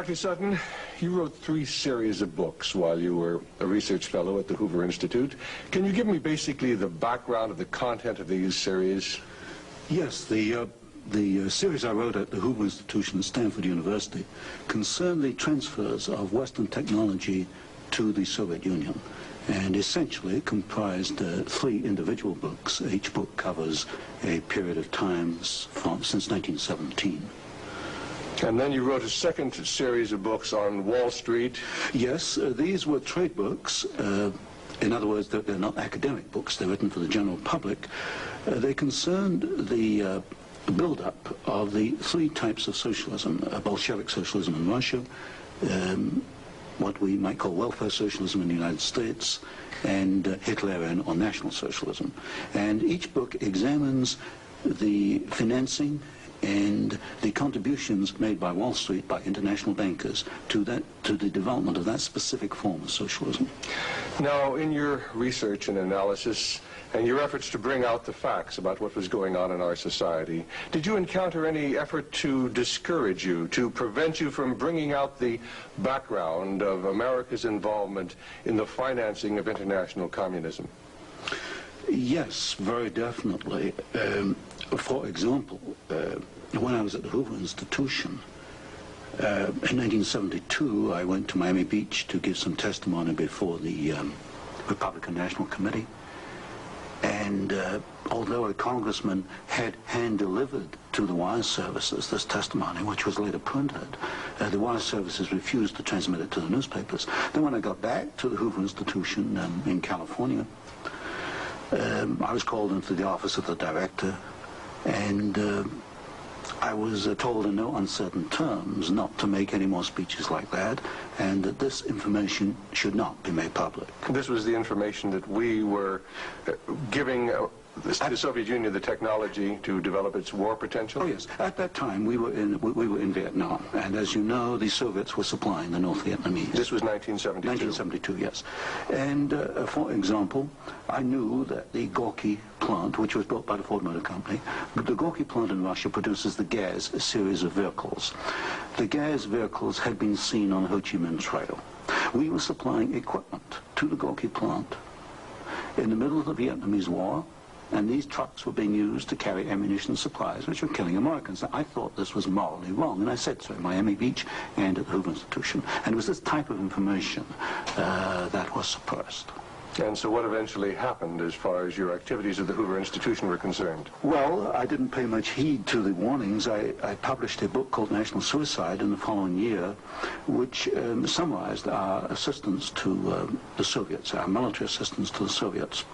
Dr. Sutton, you wrote 3 series of books while you were a research fellow at the Hoover Institute. Can you give me basically the background of the content of these series? Yes, the series I wrote at the Hoover Institution at Stanford University concerned the transfers of Western technology to the Soviet Union, and essentially it comprised 3 individual books. Each book covers a period of time since 1917. And then you wrote a second series of books on Wall Street. Yes, these were trade books. In other words, they're not academic books. They're written for the general public. They concerned the build-up of the 3 types of socialism: Bolshevik socialism in Russia, what we might call welfare socialism in the United States, and Hitlerian or National Socialism. And each book examines the financing and the contributions made by Wall Street, by international bankers, to the development of that specific form of socialism. Now, in your research and analysis, and your efforts to bring out the facts about what was going on in our society, did you encounter any effort to discourage you, to prevent you from bringing out the background of America's involvement in the financing of international communism? Yes, very definitely. For example, when I was at the Hoover Institution, in 1972, I went to Miami Beach to give some testimony before the Republican National Committee. And although a congressman had hand-delivered to the wire services this testimony, which was later printed, the wire services refused to transmit it to the newspapers. Then when I got back to the Hoover Institution in California, I was called into the office of the director, and I was told in no uncertain terms not to make any more speeches like that, and that this information should not be made public. This was the information that we were giving the Soviet Union the technology to develop its war potential? Oh yes, at that time we were in Vietnam, and as you know, the Soviets were supplying the North Vietnamese. This was 1972? 1972, yes. And for example, I knew that the Gorky plant, which was built by the Ford Motor Company, the Gorky plant in Russia produces the Gaz series of vehicles. The Gaz vehicles had been seen on the Ho Chi Minh Trail. We were supplying equipment to the Gorky plant in the middle of the Vietnamese War, and these trucks were being used to carry ammunition supplies, which were killing Americans. I thought this was morally wrong, and I said so at Miami Beach and at the Hoover Institution. And it was this type of information that was suppressed. And so what eventually happened as far as your activities at the Hoover Institution were concerned? Well, I didn't pay much heed to the warnings. I published a book called National Suicide in the following year, which summarized our assistance to the Soviets, our military assistance to the Soviets.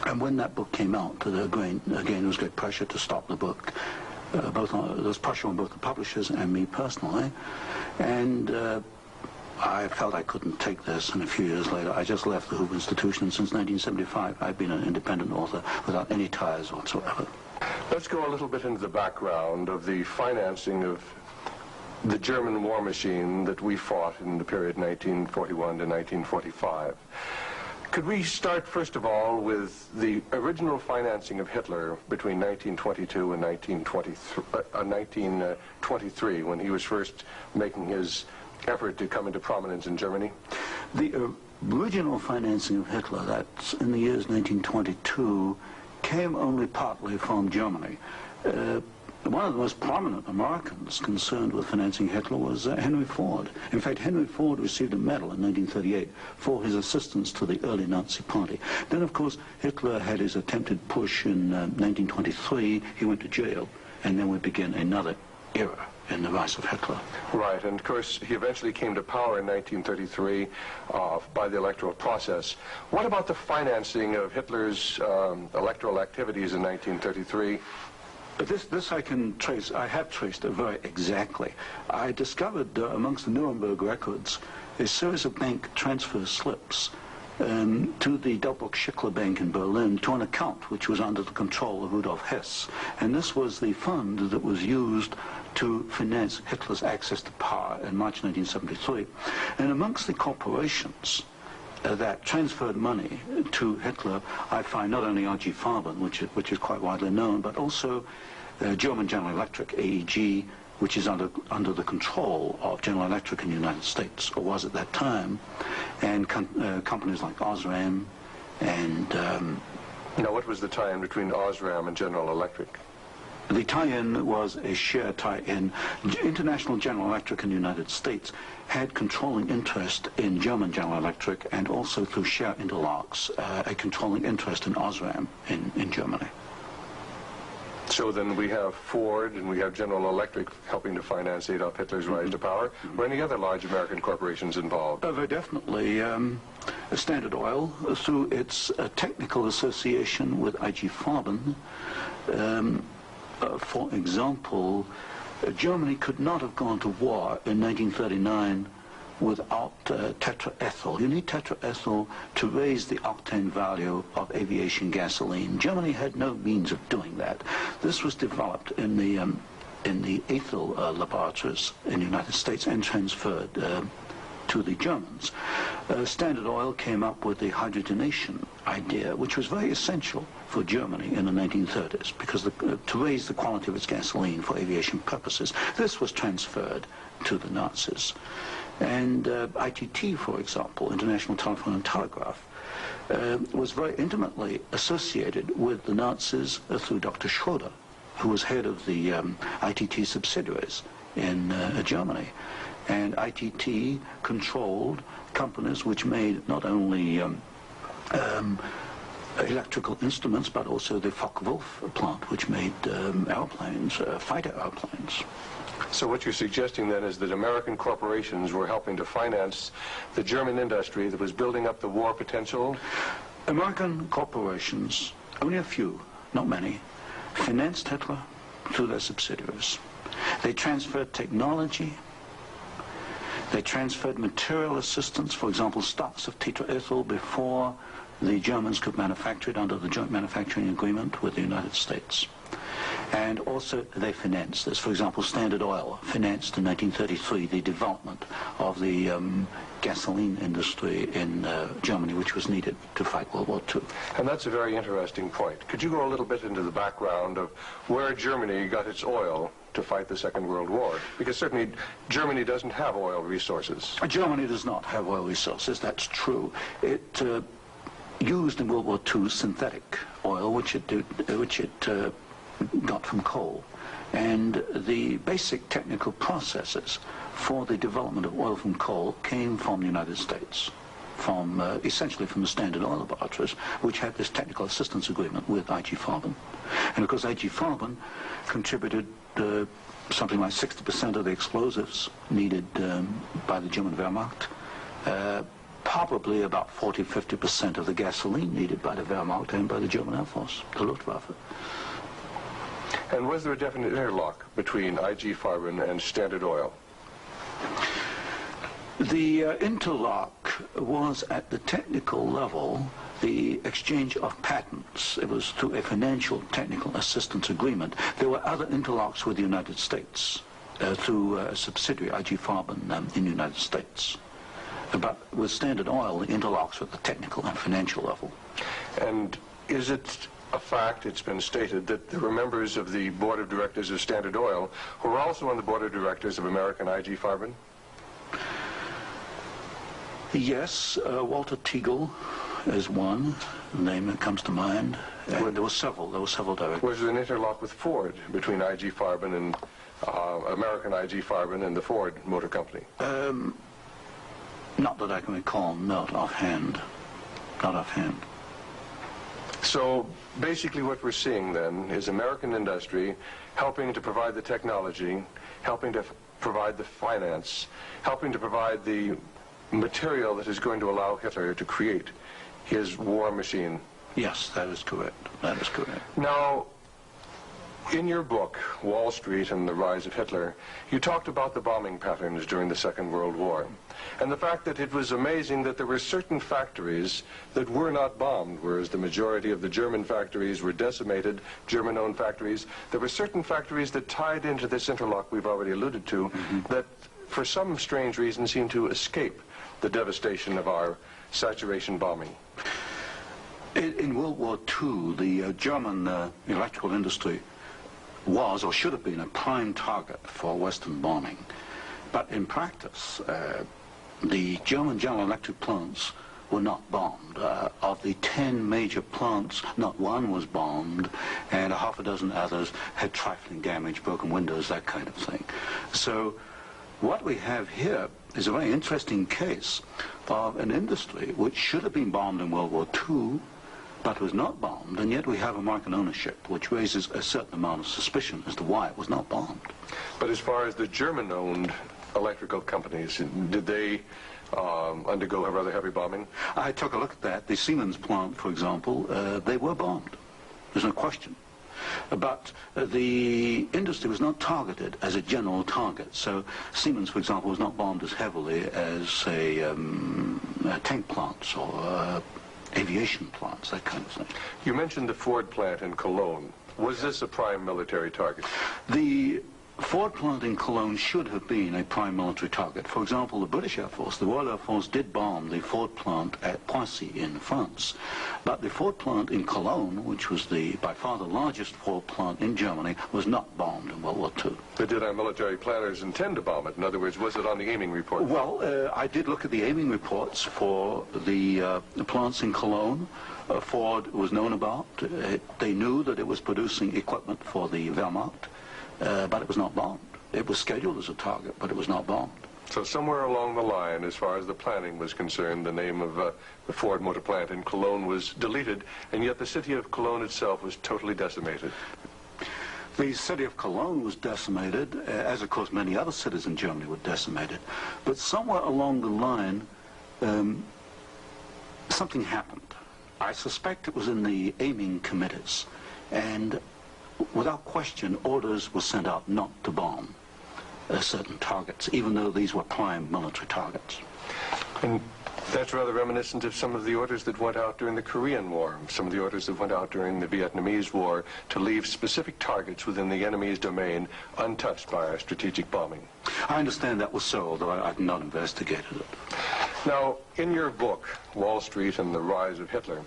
And when that book came out, again, there was great pressure to stop the book. There was pressure on both the publishers and me personally. And I felt I couldn't take this, and a few years later I just left the Hoover Institution, and since 1975 I've been an independent author without any ties whatsoever. Let's go a little bit into the background of the financing of the German war machine that we fought in the period 1941 to 1945. Could we start, first of all, with the original financing of Hitler between 1922 and 1923, when he was first making his effort to come into prominence in Germany? The original financing of Hitler, that's in the years 1922, came only partly from Germany. One of the most prominent Americans concerned with financing Hitler was Henry Ford. In fact, Henry Ford received a medal in 1938 for his assistance to the early Nazi Party. Then, of course, Hitler had his attempted push in 1923. He went to jail, and then we begin another era in the rise of Hitler. Right, and of course, he eventually came to power in 1933 by the electoral process. What about the financing of Hitler's electoral activities in 1933? This I can trace. I have traced it very exactly. I discovered amongst the Nuremberg records a series of bank transfer slips to the Delbruck-Schickler Bank in Berlin to an account which was under the control of Rudolf Hess. And this was the fund that was used to finance Hitler's access to power in March 1973. And amongst the corporations that transferred money to Hitler, I find not only R.G. Farben, which is quite widely known, but also German General Electric, AEG, which is under the control of General Electric in the United States, or was at that time, and companies like Osram and... Now, what was the tie-in between Osram and General Electric? The tie-in was a share tie-in. International General Electric in the United States had controlling interest in German General Electric, and also through share interlocks, a controlling interest in Osram in Germany. So then we have Ford and we have General Electric helping to finance Adolf Hitler's rise to power. Were any other large American corporations involved? Very definitely. Standard Oil, through its technical association with I.G. Farben, for example, Germany could not have gone to war in 1939 without tetraethyl. You need tetraethyl to raise the octane value of aviation gasoline. Germany had no means of doing that. This was developed in the ethyl laboratories in the United States and transferred to the Germans. Standard Oil came up with the hydrogenation idea, which was very essential for Germany in the 1930s, because to raise the quality of its gasoline for aviation purposes. This was transferred to the Nazis. And ITT, for example, International Telephone and Telegraph, was very intimately associated with the Nazis through Dr. Schroeder, who was head of the ITT subsidiaries in Germany. And ITT controlled companies which made not only electrical instruments, but also the Focke-Wulf plant, which made airplanes, fighter airplanes. So what you're suggesting then is that American corporations were helping to finance the German industry that was building up the war potential? American corporations, only a few, not many, financed Hitler through their subsidiaries. They transferred technology. They transferred material assistance, for example, stocks of tetraethyl before the Germans could manufacture it under the joint manufacturing agreement with the United States. And also they financed this. For example, Standard Oil financed in 1933 the development of the gasoline industry in Germany, which was needed to fight World War II. And that's a very interesting point. Could you go a little bit into the background of where Germany got its oil to fight the Second World War? Because certainly Germany doesn't have oil resources. Germany does not have oil resources, that's true. It used in World War II synthetic oil, which it got from coal. And the basic technical processes for the development of oil from coal came from the United States, from essentially from the Standard Oil laboratories, which had this technical assistance agreement with I.G. Farben. And of course I.G. Farben contributed something like 60% of the explosives needed by the German Wehrmacht, probably about 40–50% of the gasoline needed by the Wehrmacht and by the German Air Force, the Luftwaffe. And was there a definite interlock between I.G. Farben and Standard Oil? The interlock was at the technical level, the exchange of patents. It was through a financial technical assistance agreement. There were other interlocks with the United States through a subsidiary, I.G. Farben, in the United States. But with Standard Oil, the interlocks were at the technical and financial level. And is it a fact, it's been stated, that there were members of the board of directors of Standard Oil who were also on the board of directors of American I.G. Farben? Yes, Walter Teagle is one name that comes to mind. There were several directors. Was there an interlock with Ford between I.G. Farben and American I.G. Farben and the Ford Motor Company? Not that I can recall, not offhand. Not offhand. So basically what we're seeing then is American industry helping to provide the technology, helping to provide the finance, helping to provide the material that is going to allow Hitler to create his war machine. Yes, that is correct. That is correct. Now, in your book, Wall Street and the Rise of Hitler, you talked about the bombing patterns during the Second World War, and the fact that it was amazing that there were certain factories that were not bombed, whereas the majority of the German factories were decimated, German-owned factories. There were certain factories that tied into this interlock we've already alluded to, that for some strange reason seemed to escape the devastation of our saturation bombing. In World War II, the German electrical industry was or should have been a prime target for Western bombing. But in practice, the German General Electric plants were not bombed. Of the 10 major plants, not one was bombed, and a half a dozen others had trifling damage, broken windows, that kind of thing. So what we have here is a very interesting case of an industry which should have been bombed in World War II, but was not bombed, and yet we have American ownership, which raises a certain amount of suspicion as to why it was not bombed. But as far as the German-owned electrical companies, did they undergo a rather heavy bombing? I took a look at that. The Siemens plant, for example, they were bombed. There's no question. But the industry was not targeted as a general target. So Siemens, for example, was not bombed as heavily as, say, tank plants or aviation plants, that kind of thing. You mentioned the Ford plant in Cologne. Was this a prime military target? The Ford plant in Cologne should have been a prime military target. For example, the British Air Force, the Royal Air Force, did bomb the Ford plant at Poissy in France. But the Ford plant in Cologne, which was by far the largest Ford plant in Germany, was not bombed in World War II. But did our military planners intend to bomb it? In other words, was it on the aiming report? Well, I did look at the aiming reports for the plants in Cologne. Ford was known about. They knew that it was producing equipment for the Wehrmacht. But it was not bombed. It was scheduled as a target, but it was not bombed. So somewhere along the line, as far as the planning was concerned, the name of the Ford motor plant in Cologne was deleted, and yet the city of Cologne itself was totally decimated. The city of Cologne was decimated, as of course many other cities in Germany were decimated. But somewhere along the line, something happened. I suspect it was in the aiming committees, and without question, orders were sent out not to bomb certain targets, even though these were prime military targets. And that's rather reminiscent of some of the orders that went out during the Korean War, some of the orders that went out during the Vietnamese War to leave specific targets within the enemy's domain untouched by our strategic bombing. I understand that was so, although I've not investigated it. Now, in your book, Wall Street and the Rise of Hitler,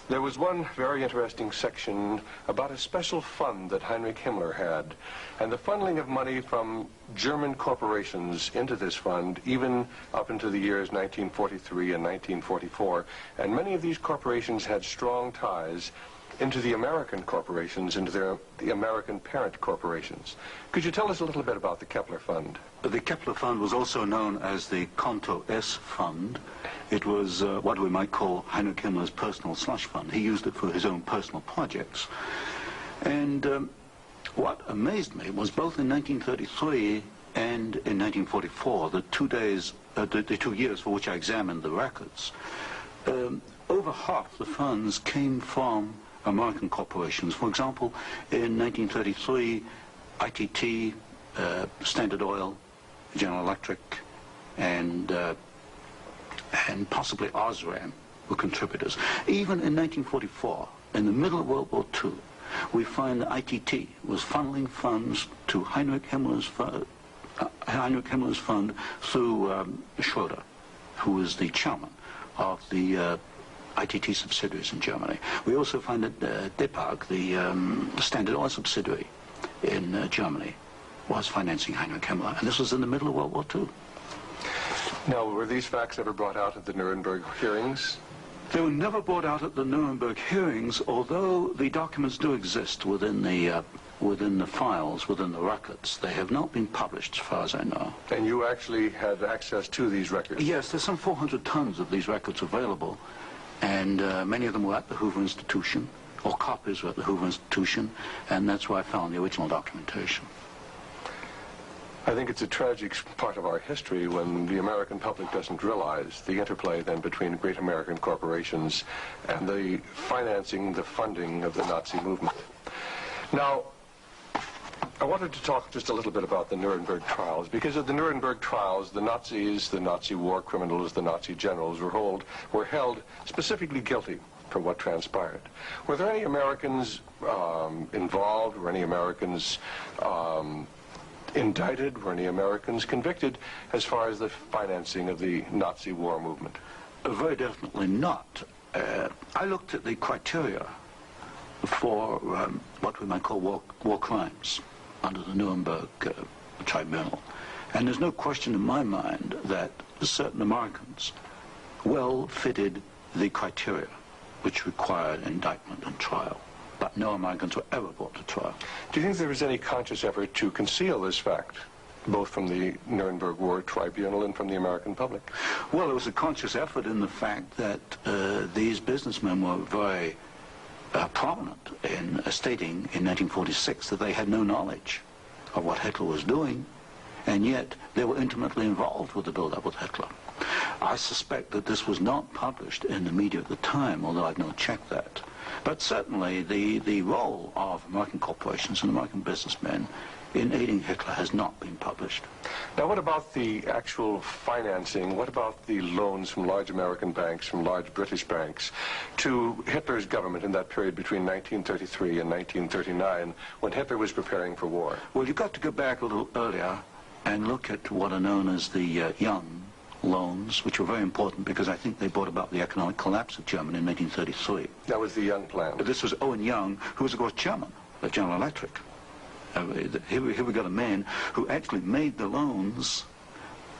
there was one very interesting section about a special fund that Heinrich Himmler had, and the funneling of money from German corporations into this fund, even up into the years 1943 and 1944. And many of these corporations had strong ties into the American corporations, into the American parent corporations. Could you tell us a little bit about the Kepler Fund? The Kepler Fund was also known as the Konto S Fund. It was what we might call Heinrich Himmler's personal slush fund. He used it for his own personal projects. And what amazed me was both in 1933 and in 1944, the 2 years for which I examined the records, over half the funds came from American corporations. For example, in 1933, ITT, Standard Oil, General Electric, and possibly Osram were contributors. Even in 1944, in the middle of World War II, we find that ITT was funneling funds to Heinrich Himmler's fund through Schroeder, who was the chairman of the ITT subsidiaries in Germany. We also find that Depag, the Standard Oil subsidiary in Germany, was financing Heinrich Himmler, and this was in the middle of World War II. Now, were these facts ever brought out at the Nuremberg hearings? They were never brought out at the Nuremberg hearings, although the documents do exist within the files, within the records. They have not been published, as far as I know. And you actually had access to these records? Yes, there's some 400 tons of these records available, and many of them were at the Hoover Institution, or copies were at the Hoover Institution, and that's where I found the original documentation. I think it's a tragic part of our history when the American public doesn't realize the interplay then between great American corporations and the financing, the funding of the Nazi movement. Now, I wanted to talk just a little bit about the Nuremberg trials, because at the Nuremberg trials, the Nazis, the Nazi war criminals, the Nazi generals were held specifically guilty for what transpired. Were there any Americans involved? Were any Americans indicted? Were any Americans convicted as far as the financing of the Nazi war movement? Very definitely not. I looked at the criteria for what we might call war crimes under the Nuremberg tribunal. And there's no question in my mind that certain Americans well fitted the criteria which required indictment and trial, but no Americans were ever brought to trial. Do you think there was any conscious effort to conceal this fact, both from the Nuremberg War Tribunal and from the American public? Well, it was a conscious effort in the fact that these businessmen were very prominent in stating in 1946 that they had no knowledge of what Hitler was doing, and yet they were intimately involved with the build-up with Hitler. I suspect that this was not published in the media at the time, although I've not checked that. But certainly the role of American corporations and American businessmen in aiding Hitler has not been published. Now, what about the actual financing? What about the loans from large American banks, from large British banks, to Hitler's government in that period between 1933 and 1939, when Hitler was preparing for war? Well, you've got to go back a little earlier and look at what are known as the Young loans, which were very important because I think they brought about the economic collapse of Germany in 1933. That was the Young plan. This was Owen Young, who was, of course, chairman of General Electric. Here we got a man who actually made the loans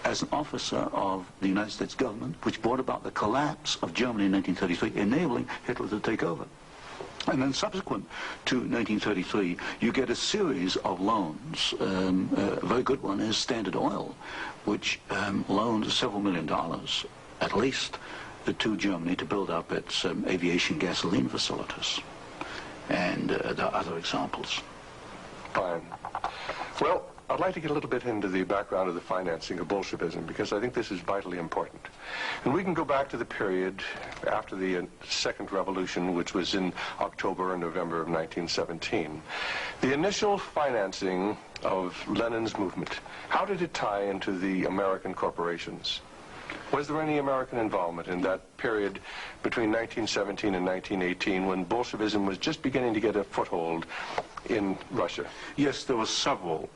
as an officer of the United States government, which brought about the collapse of Germany in 1933, enabling Hitler to take over. And then subsequent to 1933, you get a series of loans. A very good one is Standard Oil, which loaned several $1 million, at least, to Germany to build up its aviation gasoline facilities. And there are other examples. Fine. Well, I'd like to get a little bit into the background of the financing of Bolshevism, because I think this is vitally important. And we can go back to the period after the Second Revolution, which was in October and November of 1917. The initial financing of Lenin's movement, how did it tie into the American corporations? Was there any American involvement in that period between 1917 and 1918, when Bolshevism was just beginning to get a foothold in Russia? Yes, there were several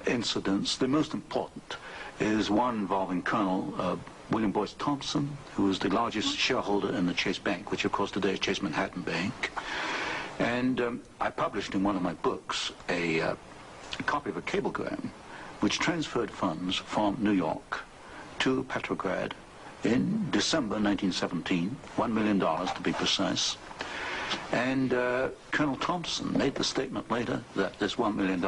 incidents. The most important is one involving Colonel William Boyce Thompson, who was the largest shareholder in the Chase Bank, which of course today is Chase Manhattan Bank. And I published in one of my books a copy of a cablegram which transferred funds from New York to Petrograd in December 1917, $1 million to be precise. And Colonel Thompson made the statement later that this $1 million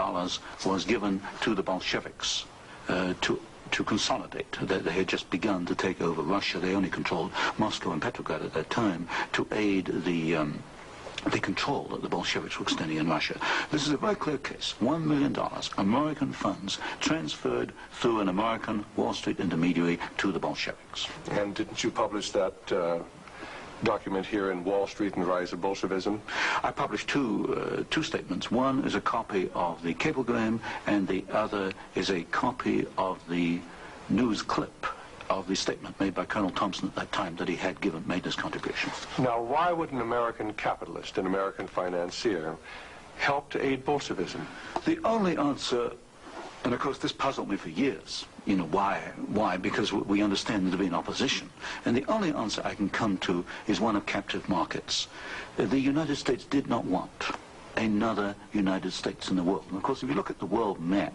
was given to the Bolsheviks to consolidate. They had just begun to take over Russia. They only controlled Moscow and Petrograd at that time, to aid the control that the Bolsheviks were extending in Russia. This is a very clear case. $1 million, American funds transferred through an American Wall Street intermediary to the Bolsheviks. And didn't you publish that document here in Wall Street and the Rise of Bolshevism? I published two statements. One is a copy of the cablegram, and the other is a copy of the news clip of the statement made by Colonel Thompson at that time that he had made this contribution. Now, why would an American capitalist, an American financier, help to aid Bolshevism? The only answer, and of course this puzzled me for years, you know, why? Why? Because we understand there to be an opposition. And the only answer I can come to is one of captive markets. The United States did not want another United States in the world. And of course, if you look at the world map,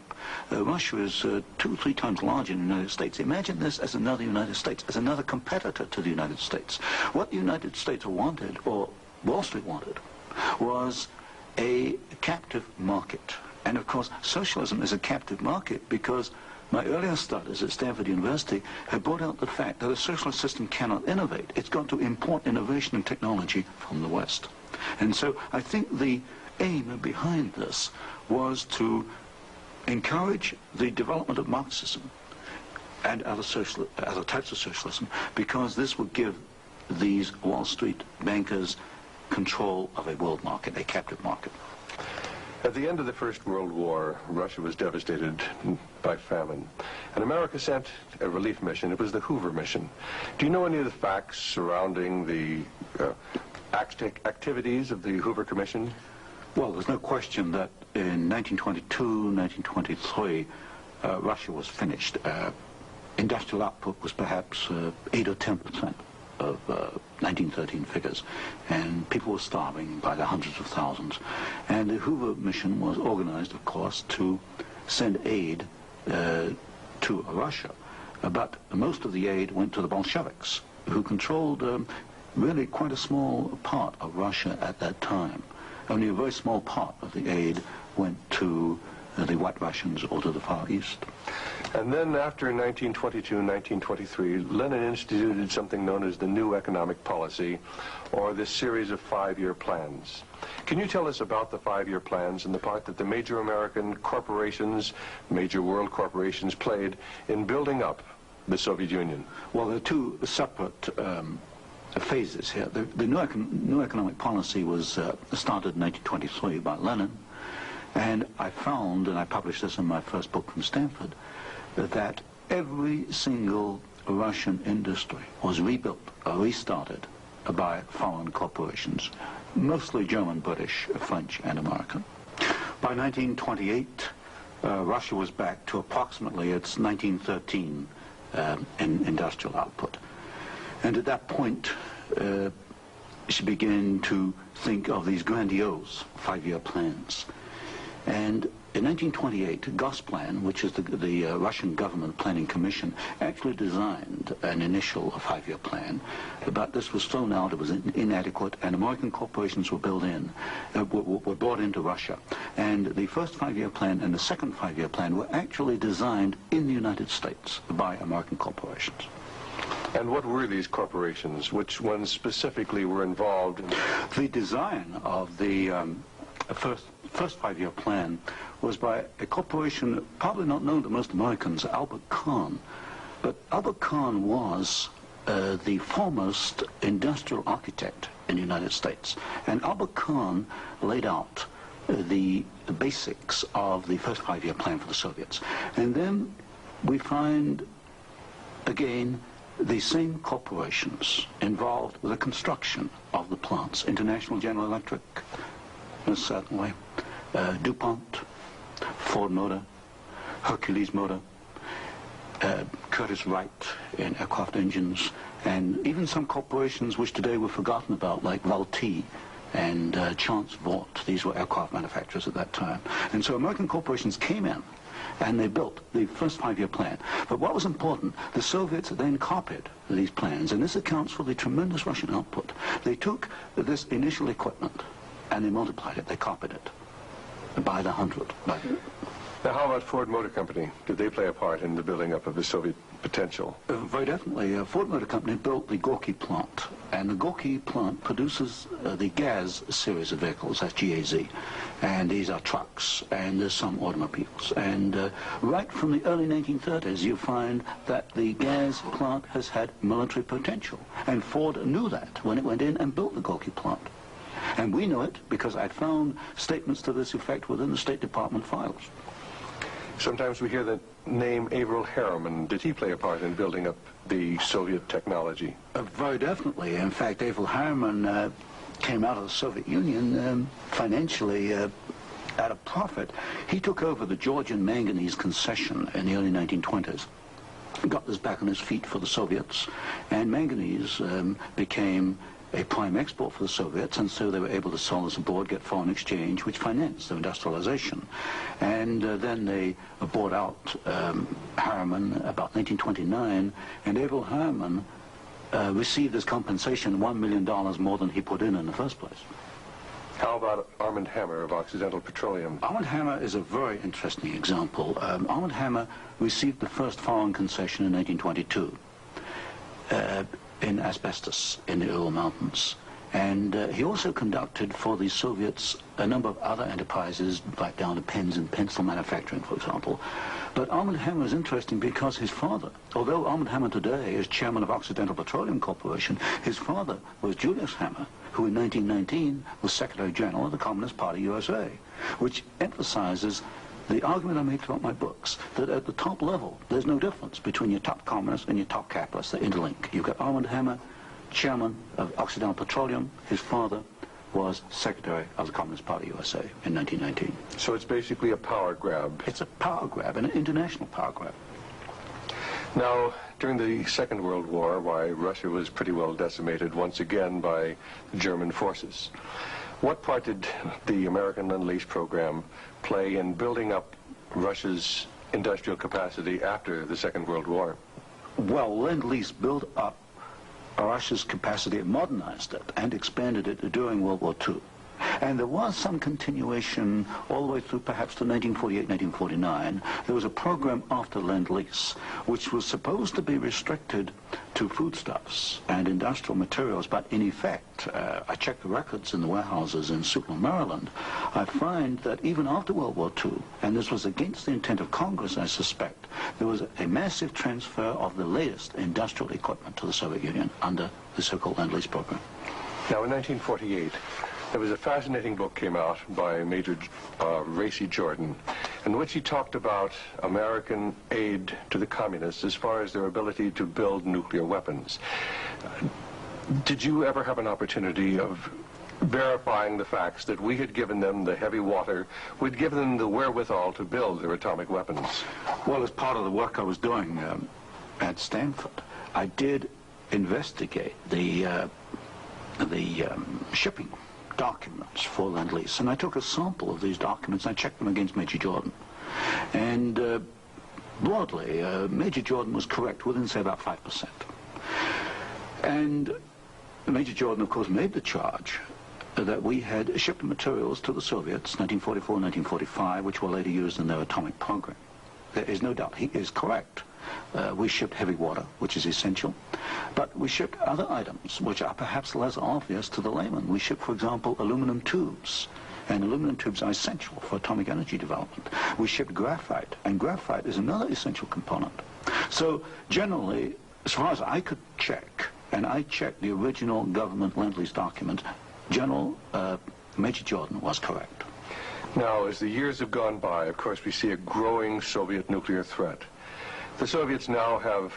Russia is 2 or 3 times larger than the United States. Imagine this as another United States, as another competitor to the United States. What the United States wanted, or Wall Street wanted, was a captive market. And of course, socialism is a captive market because my earlier studies at Stanford University have brought out the fact that a socialist system cannot innovate. It's got to import innovation and technology from the West. And so I think the aim behind this was to encourage the development of Marxism and other types of socialism, because this would give these Wall Street bankers control of a world market, a captive market. At the end of the First World War, Russia was devastated by famine, and America sent a relief mission. It was the Hoover mission. Do you know any of the facts surrounding the activities of the Hoover Commission? Well, there's no question that in 1922, 1923, Russia was finished. Industrial output was perhaps 8 or 10%. of 1913 figures, and people were starving by the hundreds of thousands. And the Hoover mission was organized, of course, to send aid to Russia. But most of the aid went to the bolcheviques, who controlled really quite a small part of Russia at that time. Only a very small part of the aid went to the White Russians or to the Far East. And then after 1922 and 1923, Lenin instituted something known as the New Economic Policy, or this series of 5-year plans. Can you tell us about the 5-year plans and the part that the major American corporations, major world corporations, played in building up the Soviet Union? Well, there are two separate phases here. The new economic policy was started in 1923 by Lenin, and I found, and I published this in my first book from Stanford, that every single Russian industry was rebuilt or restarted by foreign corporations, mostly German, British, French, and American. By 1928, Russia was back to approximately its 1913 in industrial output. And at that point, she began to think of these grandiose 5-year plans. And in 1928, Gosplan, which is the Russian government planning commission, actually designed an initial 5-year plan, but this was thrown out, it was inadequate, and American corporations were brought into Russia. And the first 5-year plan and the second 5-year plan were actually designed in the United States by American corporations. And what were these corporations? Which ones specifically were involved? The design of the first 5-year plan was by a corporation probably not known to most Americans, Albert Kahn. But Albert Kahn was the foremost industrial architect in the United States. And Albert Kahn laid out the basics of the first 5-year plan for the Soviets. And then we find, again, the same corporations involved with the construction of the plants. International General Electric, certainly, DuPont, Ford Motor, Hercules Motor, Curtiss-Wright in aircraft engines, and even some corporations which today were forgotten about, like Vultee and Chance Vought. These were aircraft manufacturers at that time. And so American corporations came in and they built the first 5-year plan. But what was important, the Soviets then copied these plans, and this accounts for the tremendous Russian output. They took this initial equipment and they multiplied it, they copied it by the hundred. Now, how about Ford Motor Company? Did they play a part in the building up of the Soviet potential? Very definitely. Ford Motor Company built the Gorky plant, and the Gorky plant produces the GAZ series of vehicles, that's G-A-Z, and these are trucks, and there's some automobiles. And right from the early 1930s, you find that the GAZ plant has had military potential, and Ford knew that when it went in and built the Gorky plant. And we know it because I found statements to this effect within the State Department files. Sometimes we hear the name Averell Harriman. Did he play a part in building up the Soviet technology? Very definitely. In fact, Averell Harriman came out of the Soviet Union financially at a profit. He took over the Georgian manganese concession in the early 1920s. Got this back on his feet for the Soviets, and manganese became a prime export for the Soviets, and so they were able to sell this abroad, get foreign exchange, which financed their industrialization. And then they bought out Harriman about 1929, and Averell Harriman received as compensation $1 million more than he put in the first place. How about Armand Hammer of Occidental Petroleum? Armand Hammer is a very interesting example. Armand Hammer received the first foreign concession in 1922. In asbestos in the Ural Mountains. And he also conducted for the Soviets a number of other enterprises, right down to pens and pencil manufacturing, for example. But Armand Hammer is interesting because his father, although Armand Hammer today is chairman of Occidental Petroleum Corporation, his father was Julius Hammer, who in 1919 was Secretary General of the Communist Party USA, which emphasizes the argument I make throughout my books, that at the top level, there's no difference between your top communists and your top capitalists. They interlink. You've got Armand Hammer, chairman of Occidental Petroleum. His father was Secretary of the Communist Party USA in 1919. So it's basically a power grab. It's a power grab, an international power grab. Now, during the Second World War, why, Russia was pretty well decimated once again by German forces. What part did the American Lend-Lease program play in building up Russia's industrial capacity after the Second World War? Well, Lend-Lease built up Russia's capacity, it modernized it, and expanded it during World War II. And there was some continuation all the way through perhaps to 1948, 1949. There was a program after Lend-Lease, which was supposed to be restricted to foodstuffs and industrial materials, but in effect, I checked the records in the warehouses in Suitland, Maryland, I find that even after World War II, and this was against the intent of Congress, I suspect, there was a massive transfer of the latest industrial equipment to the Soviet Union under the so-called Lend-Lease program. Now, in 1948, there was a fascinating book came out by Major Racy Jordan, in which he talked about American aid to the communists as far as their ability to build nuclear weapons. Did you ever have an opportunity of verifying the facts that we had given them the heavy water, we'd given them the wherewithal to build their atomic weapons? Well, as part of the work I was doing at Stanford, I did investigate the shipping documents for Lend-Lease, and I took a sample of these documents and I checked them against Major Jordan. And broadly, Major Jordan was correct within, say, about 5%. And Major Jordan, of course, made the charge that we had shipped materials to the Soviets, 1944, 1945, which were later used in their atomic program. There is no doubt, he is correct. We shipped heavy water, which is essential, but we shipped other items which are perhaps less obvious to the layman. We shipped, for example, aluminum tubes, and aluminum tubes are essential for atomic energy development. We shipped graphite, and graphite is another essential component. So generally, as far as I could check, and I checked the original government Lend-Lease document, General Major Jordan was correct. Now, as the years have gone by, of course, we see a growing Soviet nuclear threat. The Soviets now have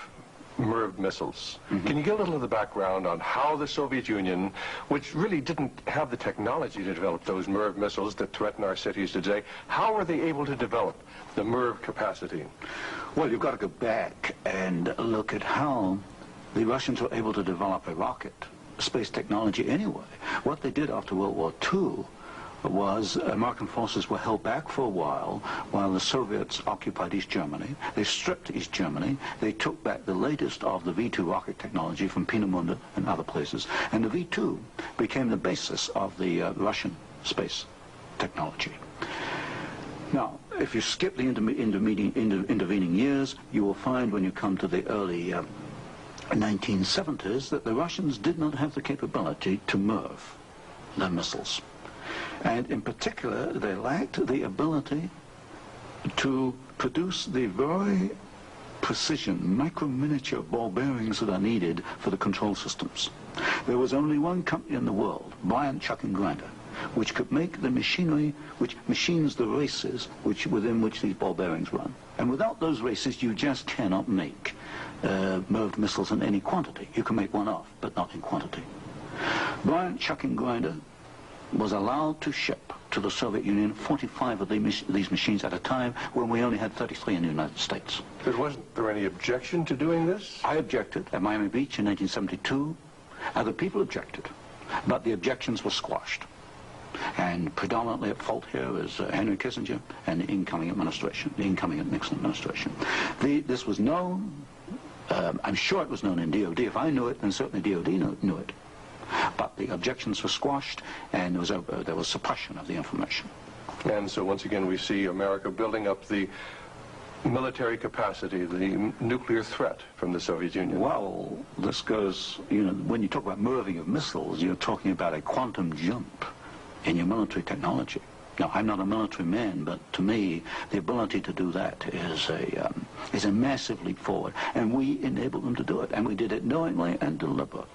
MIRV missiles. Mm-hmm. Can you give a little of the background on how the Soviet Union, which really didn't have the technology to develop those MIRV missiles that threaten our cities today, how were they able to develop the MIRV capacity? Well, you've got to go back and look at how the Russians were able to develop a rocket, space technology anyway. What they did after World War II was American forces were held back for a while the Soviets occupied East Germany. They stripped East Germany. They took back the latest of the V-2 rocket technology from Peenemünde and other places. And the V-2 became the basis of the Russian space technology. Now, if you skip the intervening years, you will find when you come to the early 1970s that the Russians did not have the capability to MIRV their missiles. And in particular, they lacked the ability to produce the very precision, micro-miniature ball bearings that are needed for the control systems. There was only one company in the world, Bryant, Chuck and Grinder, which could make the machinery which machines the races within which these ball bearings run. And without those races, you just cannot make MIRV missiles in any quantity. You can make one off, but not in quantity. Bryant, Chuck and Grinder was allowed to ship to the Soviet Union 45 of these machines at a time when we only had 33 in the United States. But wasn't there any objection to doing this? I objected at Miami Beach in 1972. Other people objected, but the objections were squashed. And predominantly at fault here is Henry Kissinger and the incoming administration, the incoming Nixon administration. This was known, I'm sure it was known in DOD. If I knew it, then certainly DOD knew it. But the objections were squashed, and there was suppression of the information. And so once again we see America building up the military capacity, the nuclear threat from the Soviet Union. Well, this goes, when you talk about MIRVing of missiles, you're talking about a quantum jump in your military technology. Now, I'm not a military man, but to me, the ability to do that is a massive leap forward, and we enabled them to do it, and we did it knowingly and deliberately.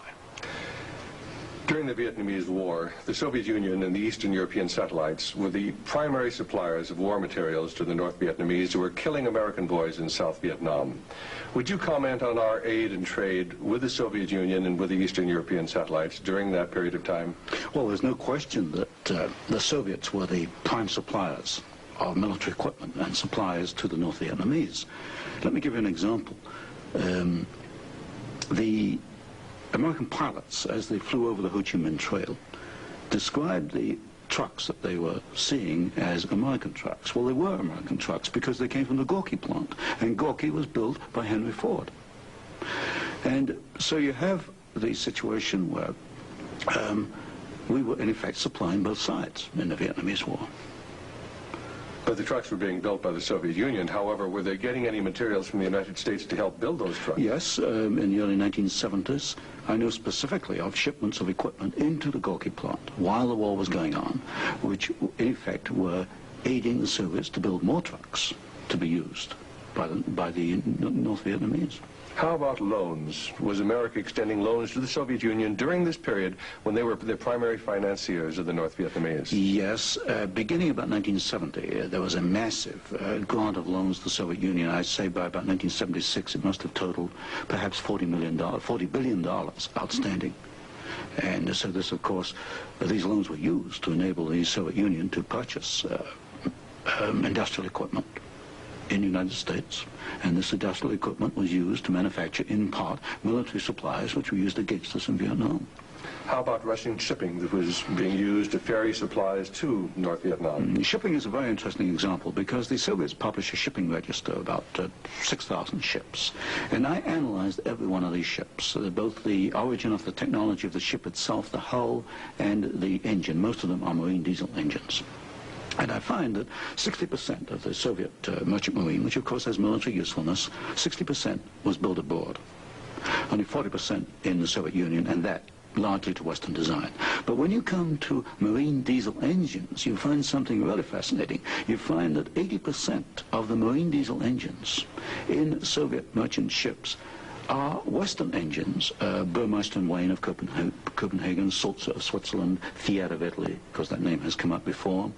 During the Vietnamese War, the Soviet Union and the Eastern European satellites were the primary suppliers of war materials to the North Vietnamese who were killing American boys in South Vietnam. Would you comment on our aid and trade with the Soviet Union and with the Eastern European satellites during that period of time? Well, there's no question that the Soviets were the prime suppliers of military equipment and suppliers to the North Vietnamese. Let me give you an example. the American pilots, as they flew over the Ho Chi Minh Trail, described the trucks that they were seeing as American trucks. Well, they were American trucks because they came from the Gorky plant, and Gorky was built by Henry Ford. And so you have the situation where we were, in effect, supplying both sides in the Vietnamese War. But the trucks were being built by the Soviet Union. However, were they getting any materials from the United States to help build those trucks? Yes, in the early 1970s, I know specifically of shipments of equipment into the Gorky plant while the war was going on, which in effect were aiding the Soviets to build more trucks to be used by the North Vietnamese. How about loans? Was America extending loans to the Soviet Union during this period when they were the primary financiers of the North Vietnamese? Yes. Beginning about 1970, there was a massive grant of loans to the Soviet Union. I'd say by about 1976, it must have totaled perhaps $40 billion outstanding. And so this, of course, these loans were used to enable the Soviet Union to purchase industrial equipment in the United States, and this industrial equipment was used to manufacture, in part, military supplies which were used against us in Vietnam. How about Russian shipping that was being used to ferry supplies to North Vietnam? Shipping is a very interesting example because the Soviets published a shipping register, about 6,000 ships, and I analyzed every one of these ships, both the origin of the technology of the ship itself, the hull, and the engine. Most of them are marine diesel engines. And I find that 60% of the Soviet merchant marine, which of course has military usefulness, 60% was built aboard. Only 40% in the Soviet Union, and that largely to Western design. But when you come to marine diesel engines, you find something really fascinating. You find that 80% of the marine diesel engines in Soviet merchant ships are Western engines, Burmeister and Wain of Copenhagen, Sulzer of Switzerland, Fiat of Italy, because that name has come up before.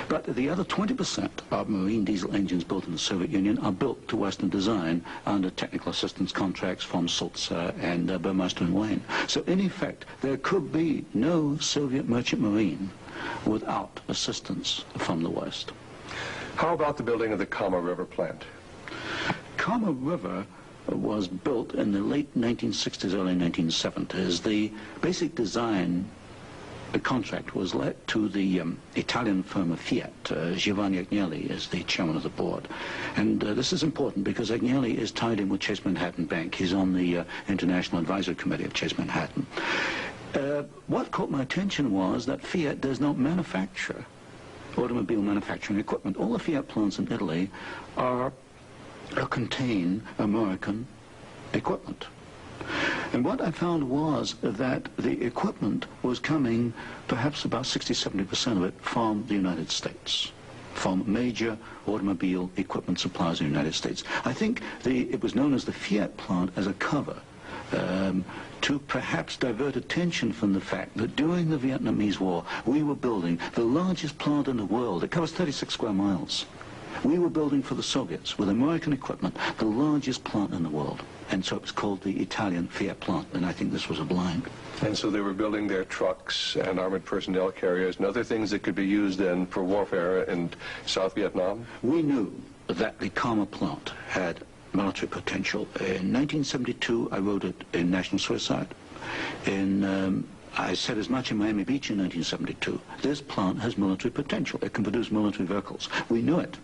But the other 20% of marine diesel engines built in the Soviet Union are built to Western design under technical assistance contracts from Sulzer and Burmeister and Wain. So in effect, there could be no Soviet merchant marine without assistance from the West. How about the building of the Kama River plant? Kama River was built in the late 1960s, early 1970s. The basic design contract was let to the Italian firm of Fiat. Giovanni Agnelli is the chairman of the board. And this is important because Agnelli is tied in with Chase Manhattan Bank. He's on the International Advisory Committee of Chase Manhattan. What caught my attention was that Fiat does not manufacture automobile manufacturing equipment. All the Fiat plants in Italy contain American equipment. And what I found was that the equipment was coming, perhaps about 60–70% of it, from the United States, from major automobile equipment suppliers in the United States. I think it was known as the Fiat plant as a cover to perhaps divert attention from the fact that during the Vietnamese War, we were building the largest plant in the world. It covers 36 square miles. We were building for the Soviets, with American equipment, the largest plant in the world. And so it was called the Italian Fiat plant, and I think this was a blind. And so they were building their trucks and armored personnel carriers and other things that could be used then for warfare in South Vietnam? We knew that the Kama plant had military potential. In 1972, I wrote it in National Suicide. I said as much in Miami Beach in 1972. This plant has military potential. It can produce military vehicles. We knew it.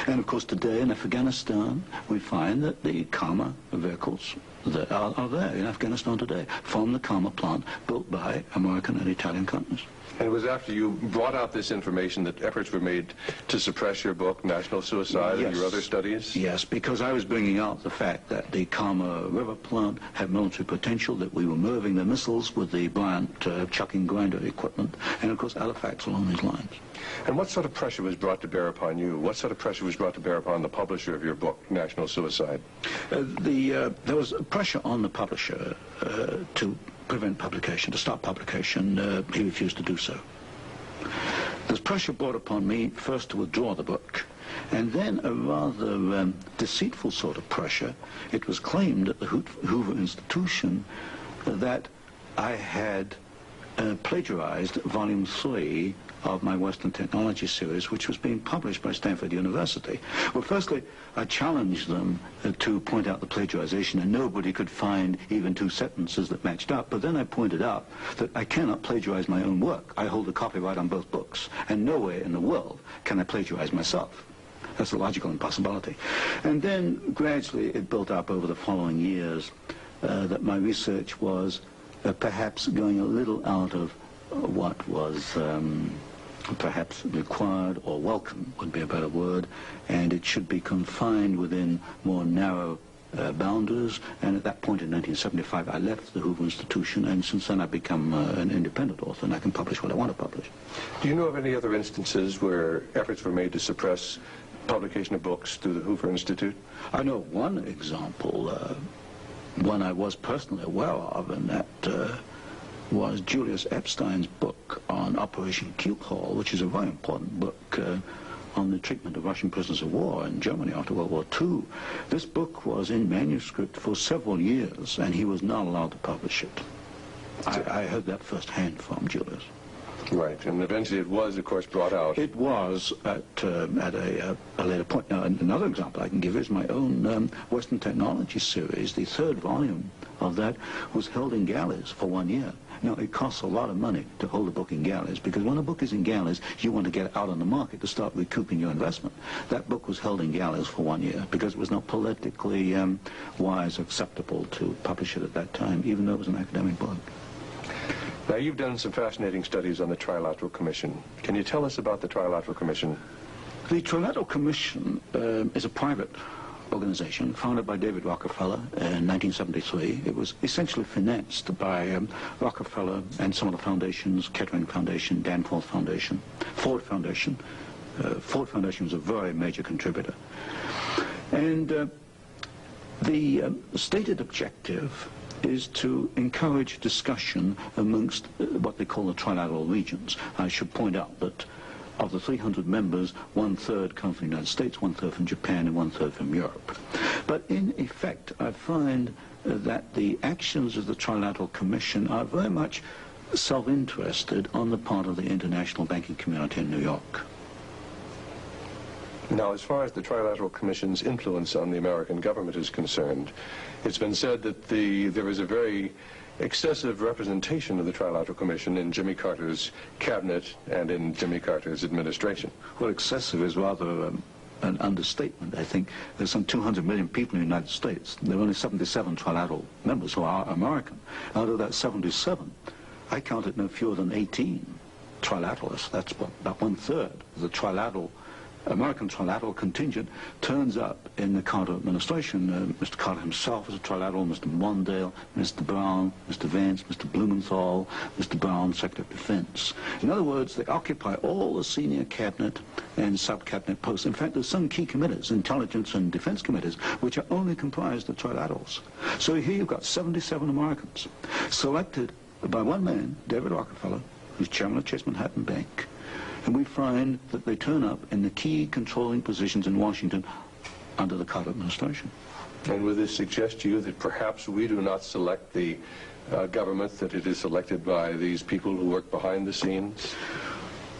And of course today in Afghanistan we find that the Kama vehicles that are there in Afghanistan today from the Kama plant built by American and Italian companies. And it was after you brought out this information that efforts were made to suppress your book, National Suicide, and your other studies? Yes, because I was bringing out the fact that the Kama River plant had military potential, that we were moving the missiles with the Bryant chucking grinder equipment, and of course other facts along these lines. And what sort of pressure was brought to bear upon you? What sort of pressure was brought to bear upon the publisher of your book, National Suicide? There was pressure on the publisher to prevent publication, to stop publication. He refused to do so. There's pressure brought upon me first to withdraw the book, and then a rather deceitful sort of pressure. It was claimed at the Hoover Institution that I had plagiarized Volume 3 of my Western Technology series, which was being published by Stanford University. Well, firstly, I challenged them to point out the plagiarization, and nobody could find even two sentences that matched up. But then I pointed out that I cannot plagiarize my own work. I hold the copyright on both books, and nowhere in the world can I plagiarize myself. That's a logical impossibility. And then gradually it built up over the following years that my research was perhaps going a little out of what was perhaps required or welcome would be a better word, and it should be confined within more narrow boundaries. And at that point in 1975 I left the Hoover Institution, and since then I've become an independent author, and I can publish what I want to publish. Do you know of any other instances where efforts were made to suppress publication of books through the Hoover Institute? I know one example, one I was personally aware of, and that was Julius Epstein's book on Operation Keyhole, which is a very important book on the treatment of Russian prisoners of war in Germany after World War II. This book was in manuscript for several years, and he was not allowed to publish it. I heard that firsthand from Julius. Right, and eventually it was, of course, brought out. It was at a later point. Now, another example I can give is my own Western Technology series. The third volume of that was held in galleys for 1 year. Now, it costs a lot of money to hold a book in galleys, because when a book is in galleys, you want to get it out on the market to start recouping your investment. That book was held in galleys for 1 year because it was not politically wise or acceptable to publish it at that time, even though it was an academic book. Now, you've done some fascinating studies on the Trilateral Commission. Can you tell us about the Trilateral Commission? The Trilateral Commission is a private organization founded by David Rockefeller in 1973. It was essentially financed by Rockefeller and some of the foundations, Kettering Foundation, Danforth Foundation, Ford Foundation. Ford Foundation was a very major contributor. And the stated objective is to encourage discussion amongst what they call the trilateral regions. I should point out that of the 300 members, 1/3 come from the United States, 1/3 from Japan, and 1/3 from Europe. But in effect, I find that the actions of the Trilateral Commission are very much self-interested on the part of the international banking community in New York. Now, as far as the Trilateral Commission's influence on the American government is concerned, it's been said that there is a very excessive representation of the Trilateral Commission in Jimmy Carter's cabinet and in Jimmy Carter's administration. Well, excessive is rather an understatement. I think there's some 200 million people in the United States. There are only 77 trilateral members who are American. Out of that 77, I counted no fewer than 18 trilateralists. That's about 1/3 of the American trilateral contingent turns up in the Carter administration. Mr. Carter himself was a trilateral, Mr. Mondale, Mr. Brown, Mr. Vance, Mr. Blumenthal, Mr. Brown, Secretary of Defense. In other words, they occupy all the senior cabinet and sub-cabinet posts. In fact, there's some key committees, intelligence and defense committees, which are only comprised of trilaterals. So here you've got 77 Americans selected by one man, David Rockefeller, who's chairman of Chase Manhattan Bank. And we find that they turn up in the key controlling positions in Washington under the Carter administration. And would this suggest to you that perhaps we do not select the government, that it is selected by these people who work behind the scenes?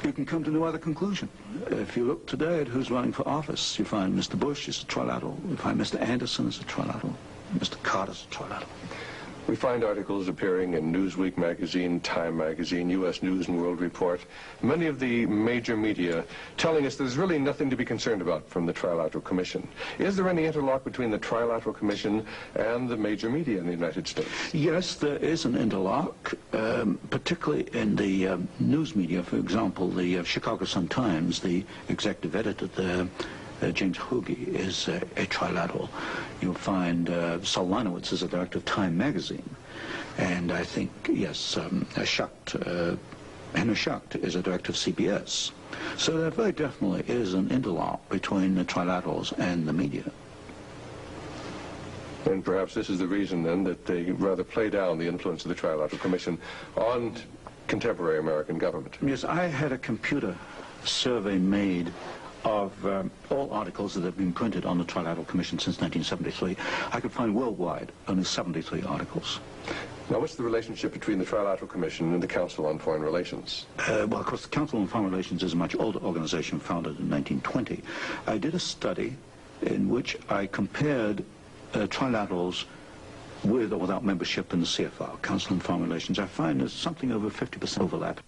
You can come to no other conclusion. If you look today at who's running for office, you find Mr. Bush is a trilateral, you find Mr. Anderson is a trilateral, Mr. Carter's a trilateral. We find articles appearing in Newsweek magazine, Time magazine, U.S. News and World Report, many of the major media telling us there's really nothing to be concerned about from the Trilateral Commission. Is there any interlock between the Trilateral Commission and the major media in the United States? Yes, there is an interlock, particularly in the news media. For example, the Chicago Sun-Times, the executive editor there, James Hoagie, is a trilateral. You'll find Saul Linowitz is a director of Time magazine. And I think, yes, Henry Schacht is a director of CBS. So there very definitely is an interlock between the trilaterals and the media. And perhaps this is the reason, then, that they rather play down the influence of the Trilateral Commission on contemporary American government. Yes, I had a computer survey made of all articles that have been printed on the Trilateral Commission since 1973. I could find worldwide only 73 articles. Now, what's the relationship between the Trilateral Commission and the Council on Foreign Relations? Well, of course, the Council on Foreign Relations is a much older organization founded in 1920. I did a study in which I compared trilaterals with or without membership in the CFR, Council on Foreign Relations. I find there's something over 50% overlap.